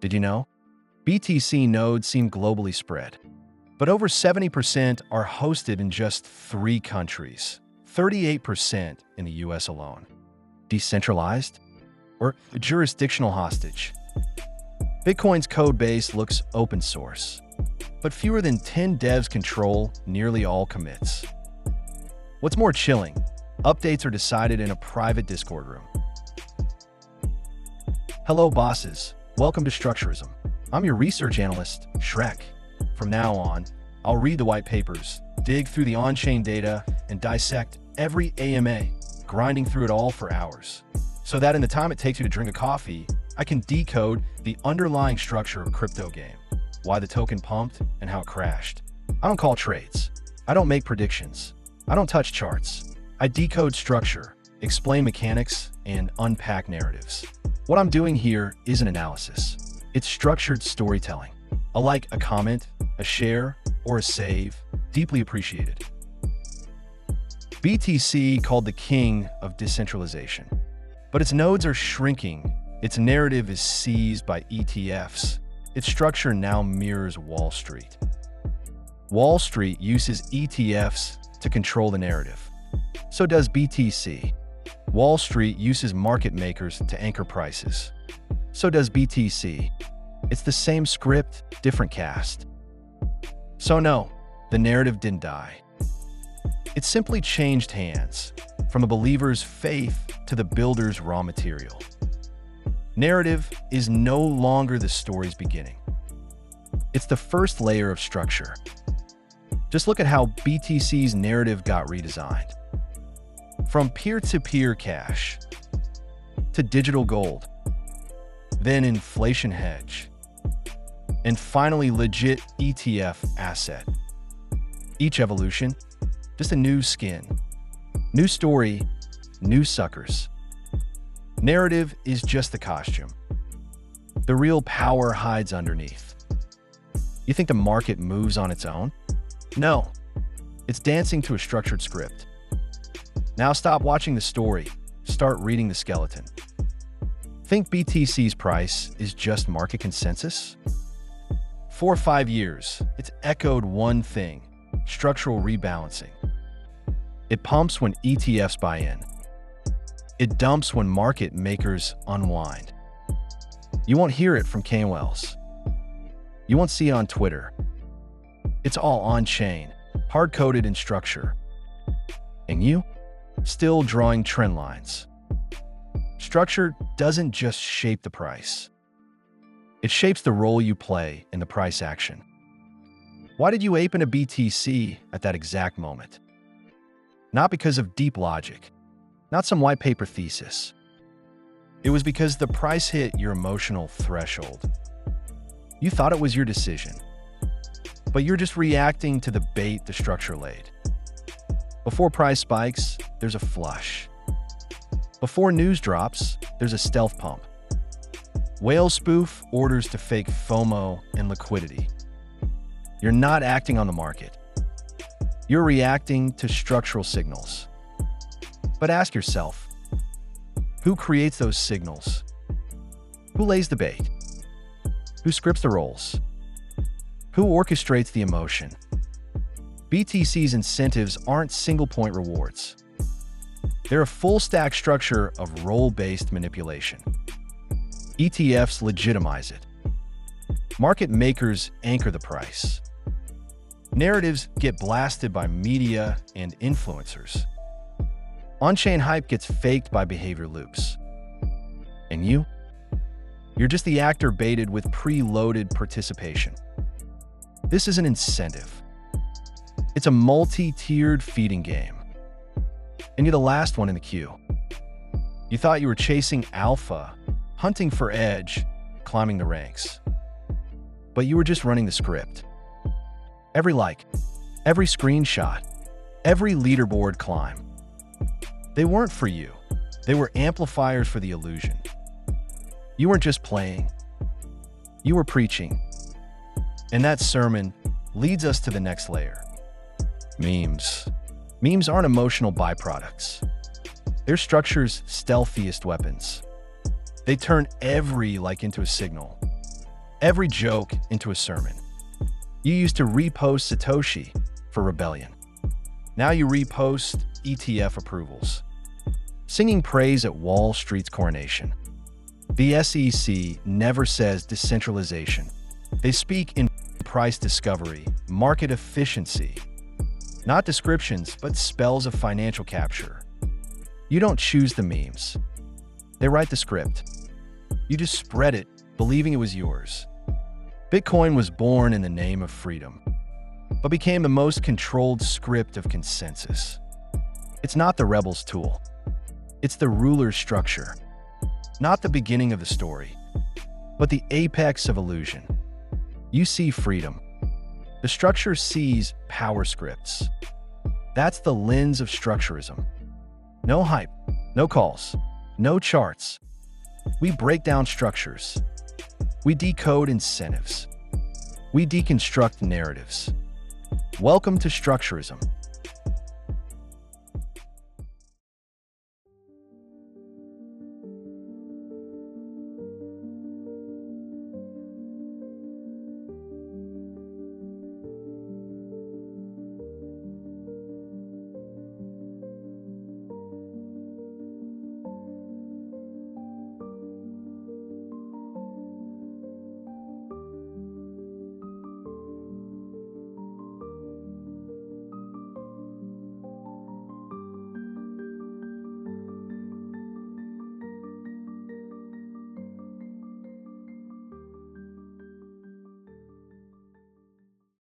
Did you know? BTC nodes seem globally spread, but over 70% are hosted in just 3 countries, 38% in the US alone. Decentralized or jurisdictional hostage? Bitcoin's codebase looks open source, but fewer than 10 devs control nearly all commits. What's more chilling, updates are decided in a private Discord room. Hello, bosses. Welcome to Structureism. I'm your research analyst, Shrek. From now on, I'll read the white papers, dig through the on-chain data, and dissect every AMA, grinding through it all for hours, so that in the time it takes you to drink a coffee, I can decode the underlying structure of a crypto game, why the token pumped and how it crashed. I don't call trades. I don't make predictions. I don't touch charts. I decode structure, explain mechanics, and unpack narratives. What I'm doing here isn't analysis. It's structured storytelling. A like, a comment, a share, or a save, deeply appreciated. BTC called the king of decentralization. But its nodes are shrinking. Its narrative is seized by ETFs. Its structure now mirrors Wall Street. Wall Street uses ETFs to control the narrative. So does BTC. Wall Street uses market makers to anchor prices. So does BTC. It's the same script, different cast. So no, the narrative didn't die. It simply changed hands, from the believer's faith to the builder's raw material. Narrative is no longer the story's beginning. It's the first layer of structure. Just look at how BTC's narrative got redesigned. From peer-to-peer cash to digital gold, then inflation hedge, and finally legit ETF asset. Each evolution, just a new skin, new story, new suckers. Narrative is just the costume. The real power hides underneath. You think the market moves on its own? No, it's dancing to a structured script. Now stop watching the story, start reading the skeleton. Think BTC's price is just market consensus? For 5 years, it's echoed one thing: structural rebalancing. It pumps when ETFs buy in. It dumps when market makers unwind. You won't hear it from KOLs. You won't see it on Twitter. It's all on-chain, hard-coded in structure. And you? Still drawing trend lines. Structure doesn't just shape the price. It shapes the role you play in the price action. Why did you ape into BTC at that exact moment? Not because of deep logic, not some white paper thesis. It was because the price hit your emotional threshold. You thought it was your decision, but you're just reacting to the bait the structure laid. Before price spikes, there's a flush. Before news drops, there's a stealth pump. Whale spoof orders to fake FOMO and liquidity. You're not acting on the market. You're reacting to structural signals. But ask yourself, who creates those signals? Who lays the bait? Who scripts the roles? Who orchestrates the emotion? BTC's incentives aren't single-point rewards. They're a full-stack structure of role-based manipulation. ETFs legitimize it. Market makers anchor the price. Narratives get blasted by media and influencers. On-chain hype gets faked by behavior loops. And you? You're just the actor baited with pre-loaded participation. This is an incentive. It's a multi-tiered feeding game. And you're the last one in the queue. You thought you were chasing alpha, hunting for edge, climbing the ranks. But you were just running the script. Every like, every screenshot, every leaderboard climb. They weren't for you. They were amplifiers for the illusion. You weren't just playing. You were preaching. And that sermon leads us to the next layer. Memes. Memes aren't emotional byproducts. They're structure's stealthiest weapons. They turn every like into a signal. every joke into a sermon. You used to repost Satoshi for rebellion. Now you repost ETF approvals, singing praise at Wall Street's coronation. The SEC never says decentralization. They speak in price discovery, market efficiency, not descriptions, but spells of financial capture. You don't choose the memes. They write the script. You just spread it, believing it was yours. Bitcoin was born in the name of freedom, but became the most controlled script of consensus. It's not the rebel's tool. It's the ruler's structure. Not the beginning of the story, but the apex of illusion. You see freedom. The structure sees power scripts. That's the lens of structurism. No hype, no calls, no charts. We break down structures. We decode incentives. We deconstruct narratives. Welcome to Structureism.